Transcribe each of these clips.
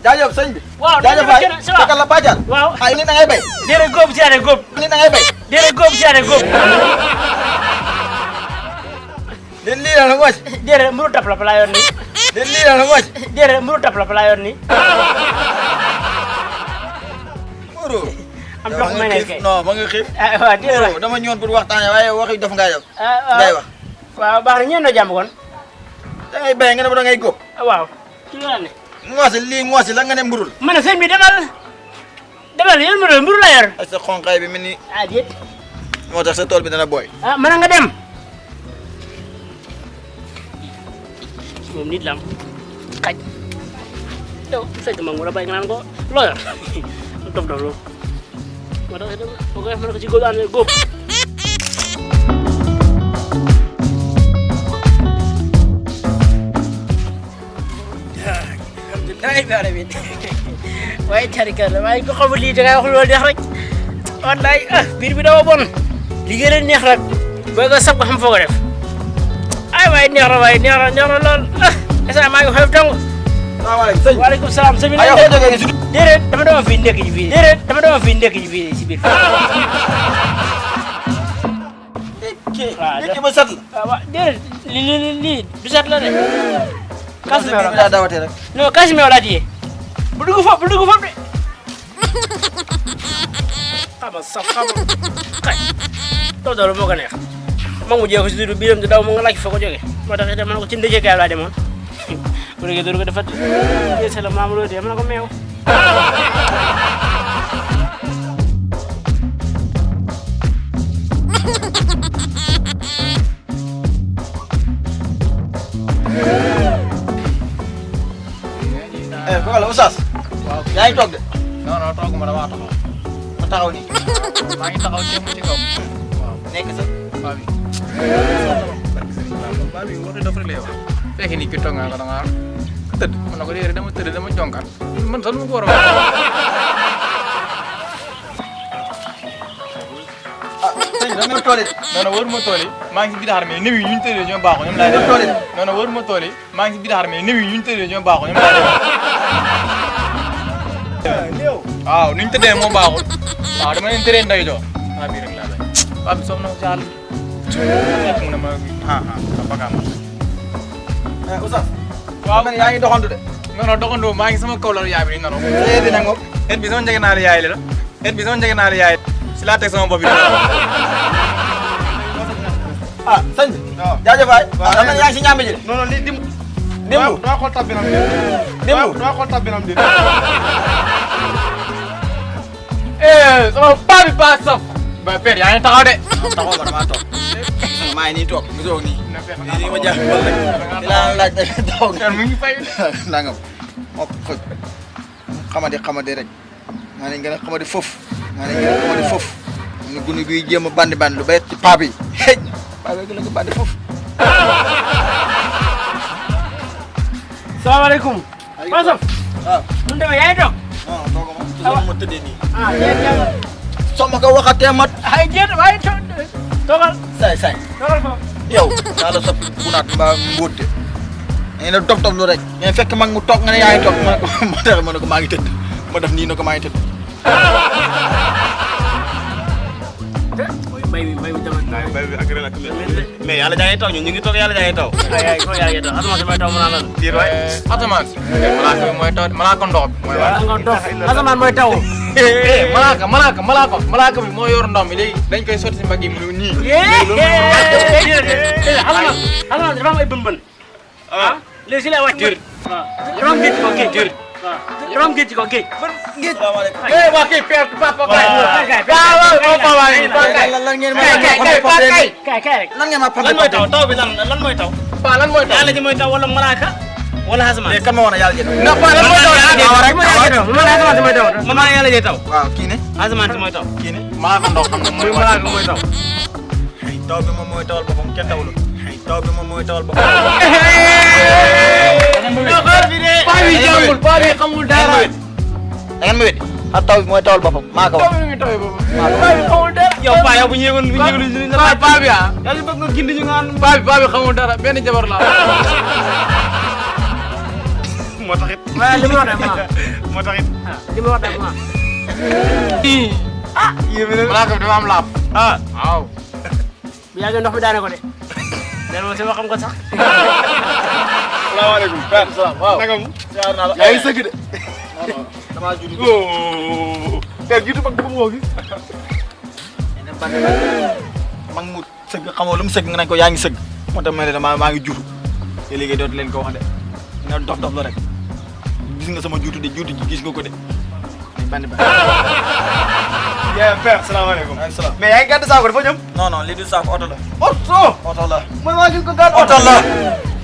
jaajëf sëñ bi. waaw jaajëf waay fekkal la bàjjal. waaw ay nit da ngay bay. déedéet góob siyaare góob. nit da ngay bay. déedéet góob siyaare góob. lii la ngoos. déedéet mburu tap la fa laa yor nii. lii la ngoos. déedéet mburu tap la fa laa yor nii. Mourou. am ndox may nekk kay. non ma nga xiif. ah waaw déedéet waay. dama ñëwoon pour waxtaanee waaye waxi def ngay def. ngay wax. waaw baax na ñeen doo jàmm kon. da ngay bay nga ne da ngay góob. waaw ci la ne. ngoos lii ngoos la nga ne mburul. ma ne sëñ bi demal yor mburu la yor. ak sa xonqaay bi mel ni. ah déet. moo tax sa tool bi dana booy. ah mën nga dem. moom nit la am xaj. yow sëñ bi moom la bay nga naan ko loo yor dof dof loo moo tax boo ko def mën ko ci góob ànd góob. alhamdulilah bi alamin waaye tarikal la waaye ko xamul lii dangay wax loolu neex rek wallaay biir bi dafa bon li gën a neex rek boo ko sab ko xam foo ko def ay waaye neex na waaye neex na lool esa maa ngi xoyof dong. salaamaaleykum sëñ bi. waaleykum salaam sëñ bi. aywa foo jógee si. déedéet dama doon fi ndekki ji fii. déedéet dama doon fi ndekki ji fii si biir. kii ma set la. waaw déedéet lii du set la de. kas meew daa dawatee rek. non kas meew laa tiyee. bu dugg foofu de. xama kay. loolu moo ko neex. ma mu jeexu si dudu biiram di daw mu nga laaj fa ko jógee. moo tax itam ma ne ko ci ndëjëkaay laa demoon. bu dee doo ko defat la maam loo dee ma ne ko meew. wala Oustaz. waaw yaa ngi toog de. non tooguma damaa taxaw. ma taxaw nii. maa ngi taxaw teemu ci kaw. waaw nekk sa. baa bi. baa bi waxi dof rek lay wax. fekk ni ki toog nga ko da ngaa tëdd. man na ko déedéet dama tëdd dama jonkan. man sax nu ma ko war a wax. sëñ bi da nga tool it. non non wëruma tool yi. maa ngi si bidaxar mais néew yi ñu tëddee ñoo baaxoo ñoom laay def. tool it. non non wëruma tool yi. maa ngi si bidaxar mais néew yi ñu tëddee ñoo baaxoo ñoom laay def. waaw ni ñu tëddee moo baaxul. waaw dama leen tëree nday joo. waa bii rek laa lay. waa bi soxna si àll. mu ne ma sa bagaam. Oustaz. waaw man yaa ngi doxantu de. non non doxandoo maa ngi sama kaw la yaay bi di naroon. sa bi nag moom. et bi sama njëg naa la yaay la. et bi sama njëg naa la yaay si laa teg sama bopp bi. ah sëñ bi. waaw jaajëf waay. waaw dama yaa ngi si ñàmbi ji de. non non lii dimb. dimbu doo xool tab binam de. dimbu doo xool tab binam de. sama paa bi baa saf. ba père yaa ngi taxaw de. taxaw ma damaa toog. maa ngi nii toog gisoo nii. nii ma jaaxal rek. dinaa laaj taxaw nga. mu ngi fay. nangam moo ko xamadi rek. maa ngi gën a xamadi foofu. ñu gunu bi jéem a bandi lu bay ci paa bi. paa bi gën a bandi foofu. salaamaaleykum. waaw. mu demee yaa ngi toog. non tooguma. gisoo ma tëddee nii. ah déedéet. soo ma ko waxatee ma. ay déet waaye toogal. say. toogal foofu. yow naa la sa bunaat mbaa mbóote. nee na toog lu rek. mais fekk mag mu toog nga ne yaa ngi toog ma ne ko maa ngi tëdd ma def nii na ko maa ngi tëdd. mbay mi tamit. bay bi ak ren ak mais yàlla jaa ngi taw ñun ñu ngi toog yàlla jaa ngi taw. ay ko yaa ngi taw asamaan si may taw mu naan lan. diir waay. asamaan si. malaaka bi mooy taw malaaka ndox bi. mooy waay. nga dof asamaan mooy taw. malaaka bi moo yor ndox mi léegi dañ koy sotti si mbagg yi mu ne nii. asamaan dafa am ay bën-bën. ah léegi si lay wàcc. Jër. waaw dafa am géej ci kaw géej. Jër. waaw dafa am géej ci kaw géej. salaamaaleykum. waa kii père papa kay lan ngeen kay rek. lan ngeen ma lan mooy taw taw bi lan mooy taw. Paa lan mooy taw. yàlla ji mooy taw wala malaaka wala asamaan. kan ma woon yàlla jënd. ndax paa lan mooy taw mama yàlla ji taw. waaw kii ne. asamaan si mooy taw. kii ne. malaaka ndox xam nga mooy malaaka mooy taw. taw bi moom mooy tawal boppam kenn tawul. taw bi moom mooy tawal boppam. paa bi jàngul paa bi xamul dara. da ngeen ma wéddi. taw bi mooy tawal boppam maa ko wax. taw bi mi taw boobu. paa bi xamul dara. yow paa yow bu ñu yëgoon ñu paa bi ah. yàlla bëgg nga gindi ñu nga paa bi xamul dara benn jabar la. moo taxit waaye li ma wax daal ma moo taxit li ma wax daal ma Malaaka bi dama am laaf. ah waaw. bu yàggee ndox mi daane ko de nen moom sama xam ko sax salaamaaleykum père waaw. naka mu Siyaar naa la. yaa ngi sëgg de damaa judd. père jiitu mag bu mu woo gi mag mu sëgg xamoo lu mu sëgg nga ne ko yaa ngi sëgg moo tax ma ne maa ngi juutu te léegi dootu leen ko wax de nga dof dof la rek gis nga sama juutu de juutu ji gis nga ko de bandi ba yaa père salaamaaleykum waaleykum salaam mais yaa ngi gàddu saako dafa ñëm non non lii du saako oto la oto oto la man maa gis ko gàddu oto la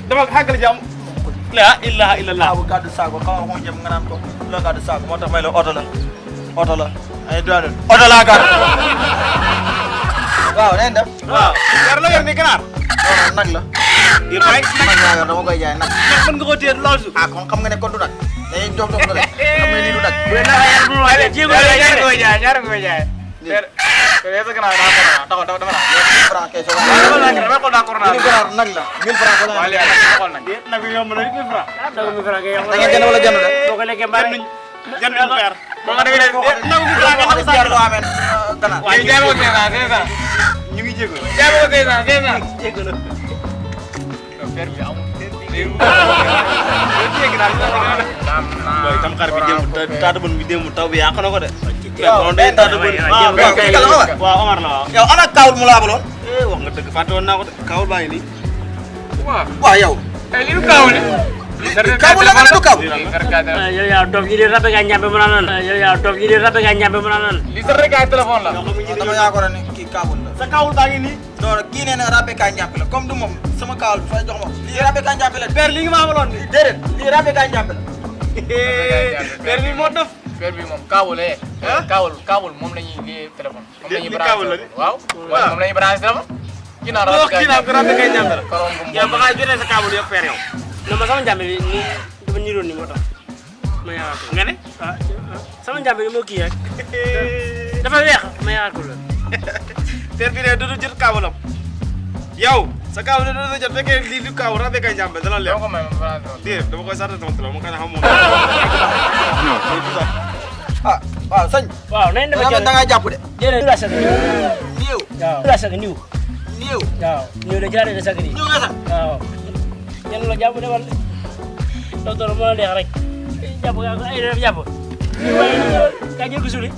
dama xàggal jàmm la ilaha illallah bu gàddu saako xaw ma jëm nga naan ko la gàddu saako moo tax may la oto la ay doon oto laa gàddu waaw neen def waaw père la yor ni ganaar non nag la yéen waay nag laa yor dama koy jaay nag mën nga ko téye lool su ah kon xam nga ne kon du nag dañuy dof dof la rek xam nga lii du nag jéego la ñaar koy jaay. Père sa gannaaw daa ko taxaw dama la. 1000 francs kay soog dama la dama ko d'accord naa. ñu gënaar nag la 1000 francs la waaw léegi nag xool nag. nag bi yomb na 1000 francs ah dama mi fara ngay da ngeen jënd wala jënd rek boo ko lekkee mbaa jënd ñu père moo nga defee nagu bi francs nga wax sax jaar loo amee ganaar waaye jaay ma ko 500 ñu ngi jéego jaay ma ko 500 père bi amul. boy tam xar bi démb taata bon bi démb taw bi yàq na ko de waaw non day taata bon waaw kii kala Omar waaw Omar la waaw yow ana kaawul mu laabaloon wax nga dëgg fàtte woon naa ko de kaawul baa ngi nii waaw yow lii du kaaw de. kaawul la nga ne du kaaw yow yaa dof yi di rabe nga ñàmbe mu naan yow yaa dof yi di rabe nga ñàmbe mu naan lii sa rek ay téléphone la. dama yaakaar ne kii kaawul la sa kaawul baa ngi nii non kii nee na rabbe kaa njàmpe la comme du moom sama kaawul fay jox ma lii rabbe kaa njàmpe la père li nga ma amaloon ni déedéet lii rabbe kaa njàmpe la père bi moo def père bi moom kaawul kaawul moom la ñuy lii téléphone. moom la ñuy li kaawul la branché waaw. moom la ñuy branché téléphone. kii naa wax kii naa ko rabbe kay ñàmbe la karoon bu yow ba nga jotee sa kaawul yëpp père yow non ma sama njàmbe bi nii dafa niroon ni moo tax ma yaakaar ko nga ne ah sama njàmbe bi moo kii rek dafa weex ma yaakaar ko la père bi ne dootu jot kaawulam yow sa kaawul ne dootu jot fekkee lii du kaawul rabbe kay ñàmbe dana leer dama ko may ma branché woon. déedéet dama koy sàrte sama téléphone mu kan xam moom ah waaw sëñ waaw nañ dama jël da ngaa jàpp de déedéet la sax niiw waaw la sax niw niiw waaw niw la jaaree de sax ni niiw nga sax waaw ñan la jàpp demal docteur mo neex rek jàpp nga ay def jàpp waaye ka jël ko suli